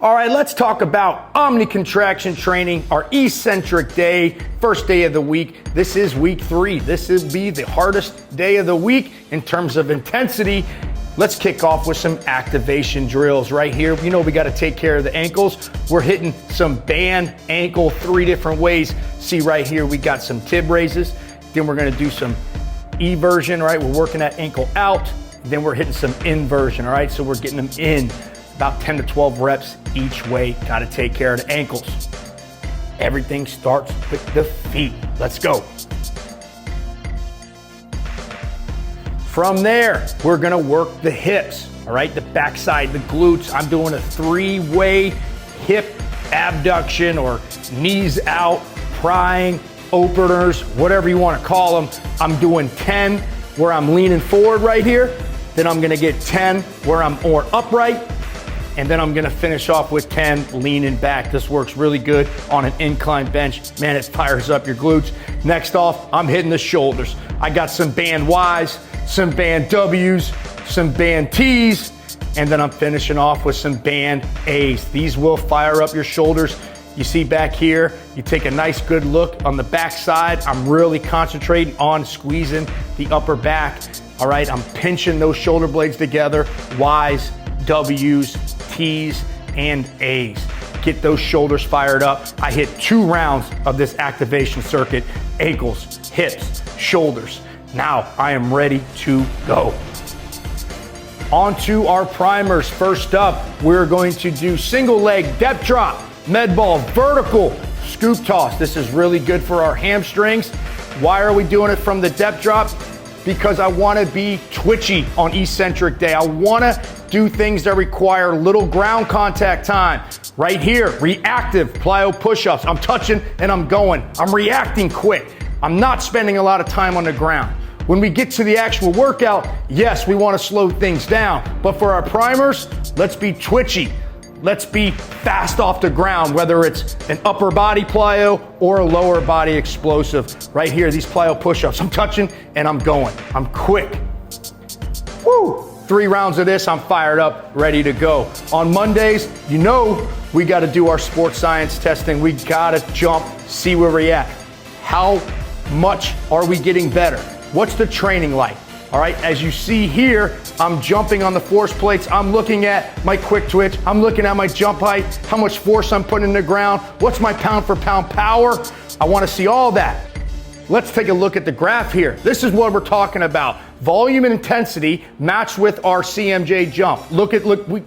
All right, let's talk about Omni contraction training, our eccentric day, first day of the week. This is week 3. This will be the hardest day of the week in terms of intensity. Let's kick off with some activation drills right here. You know we got to take care of the ankles. We're hitting some band ankle 3 different ways. See right here, we got some tib raises. Then we're going to do some eversion, right? We're working that ankle out. Then we're hitting some inversion, all right? So we're getting them in. About 10 to 12 reps each way. Got to take care of the ankles. Everything starts with the feet. Let's go. From there, we're going to work the hips, all right? The backside, the glutes. I'm doing a 3-way hip abduction or knees out, prying, openers, whatever you want to call them. I'm doing 10 where I'm leaning forward right here. Then I'm going to get 10 where I'm more upright. And then I'm gonna finish off with 10 leaning back. This works really good on an incline bench. Man, it fires up your glutes. Next off, I'm hitting the shoulders. I got some band Ys, some band Ws, some band Ts, and then I'm finishing off with some band As. These will fire up your shoulders. You see back here, you take a nice good look on the back side. I'm really concentrating on squeezing the upper back. All right, I'm pinching those shoulder blades together, Ys, Ws, T's, and A's. Get those shoulders fired up. I hit 2 rounds of this activation circuit, ankles, hips, shoulders. Now I am ready to go. On to our primers. First up, we're going to do single leg depth drop, med ball, vertical scoop toss. This is really good for our hamstrings. Why are we doing it from the depth drop? Because I want to be twitchy on eccentric day. I want to do things that require little ground contact time. Right here, reactive plyo push-ups. I'm touching and I'm going. I'm reacting quick. I'm not spending a lot of time on the ground. When we get to the actual workout, yes, we want to slow things down. But for our primers, let's be twitchy. Let's be fast off the ground, whether it's an upper body plyo or a lower body explosive. Right here, these plyo push-ups. I'm touching and I'm going. I'm quick. Woo! 3 rounds of this, I'm fired up, ready to go. On Mondays, you know we got to do our sports science testing. We got to jump, see where we're at. How much are we getting better? What's the training like? All right, as you see here, I'm jumping on the force plates. I'm looking at my quick twitch. I'm looking at my jump height, how much force I'm putting in the ground. What's my pound for pound power? I want to see all that. Let's take a look at the graph here. This is what we're talking about. Volume and intensity matched with our CMJ jump. Look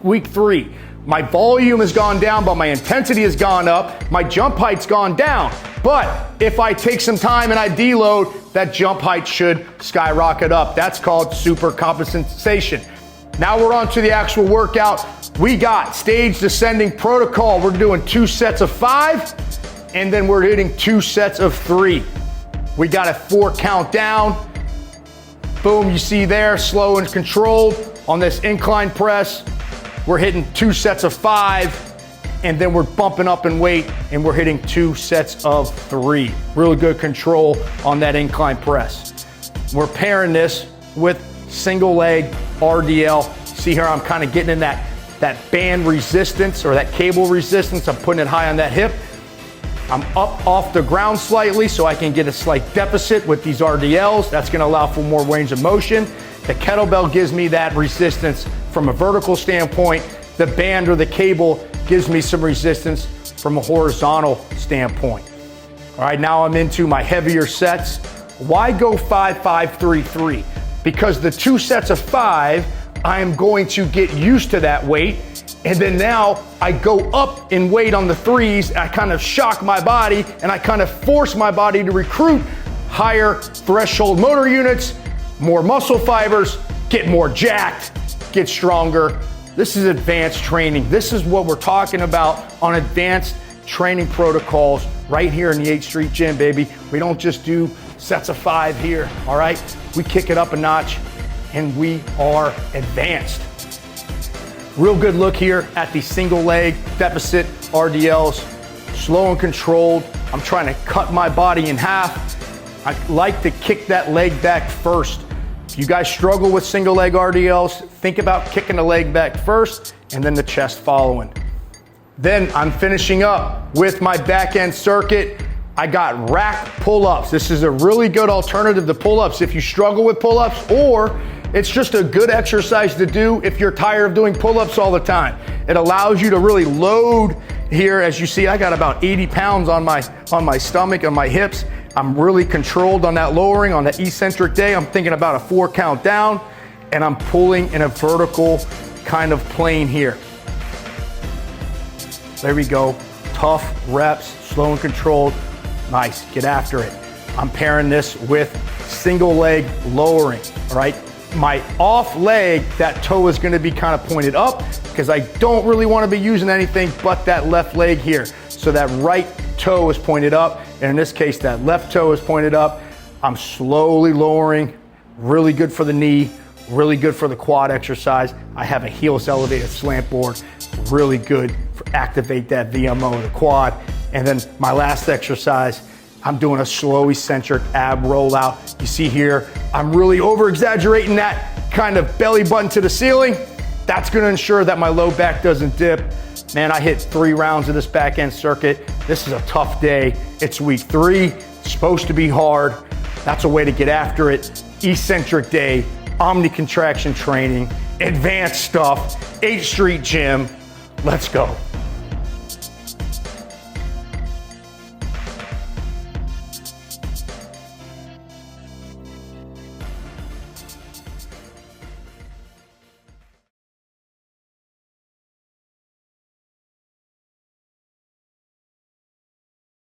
week 3. My volume has gone down, but my intensity has gone up. My jump height's gone down. But if I take some time and I deload, that jump height should skyrocket up. That's called super compensation. Now we're on to the actual workout. We got stage descending protocol. We're doing 2 sets of 5, and then we're hitting 2 sets of 3. We got a 4 count down. Boom, you see there, slow and controlled on this incline press. We're hitting 2 sets of 5. And then we're bumping up in weight and we're hitting 2 sets of 3. Really good control on that incline press. We're pairing this with single leg RDL. See here, I'm kind of getting in that band resistance or that cable resistance. I'm putting it high on that hip. I'm up off the ground slightly so I can get a slight deficit with these RDLs. That's gonna allow for more range of motion. The kettlebell gives me that resistance from a vertical standpoint. The band or the cable gives me some resistance from a horizontal standpoint. All right, now I'm into my heavier sets. Why go 5-5-3-3? Because the 2 sets of 5, I am going to get used to that weight. And then now I go up in weight on the 3s. I kind of shock my body and I kind of force my body to recruit higher threshold motor units, more muscle fibers, get more jacked, get stronger. This is advanced training. This is what we're talking about on advanced training protocols right here in the 8th Street Gym, baby. We don't just do sets of 5 here, all right? We kick it up a notch and we are advanced. Real good look here at the single leg deficit RDLs, slow and controlled. I'm trying to cut my body in half. I like to kick that leg back first. If you guys struggle with single leg RDLs, think about kicking the leg back first and then the chest following. Then I'm finishing up with my back end circuit. I got rack pull-ups. This is a really good alternative to pull-ups if you struggle with pull-ups, or it's just a good exercise to do if you're tired of doing pull-ups all the time. It allows you to really load here. As you see, I got about 80 pounds on my stomach, on my hips. I'm really controlled on that lowering. On the eccentric day, I'm thinking about a 4 count down, and I'm pulling in a vertical kind of plane here. There we go. Tough reps, slow and controlled. Nice, get after it. I'm pairing this with single leg lowering, all right? My off leg, that toe is gonna be kind of pointed up because I don't really wanna be using anything but that left leg here. So that right toe is pointed up, and in this case, that left toe is pointed up. I'm slowly lowering, really good for the knee, really good for the quad exercise. I have a heels elevated slant board, really good for activate that VMO, the quad. And then my last exercise, I'm doing a slow eccentric ab rollout. You see here, I'm really over exaggerating that kind of belly button to the ceiling. That's gonna ensure that my low back doesn't dip. Man, I hit 3 rounds of this back end circuit. This is a tough day. It's week 3, it's supposed to be hard. That's a way to get after it. Eccentric day, Omni contraction training, advanced stuff, 8th Street Gym. Let's go.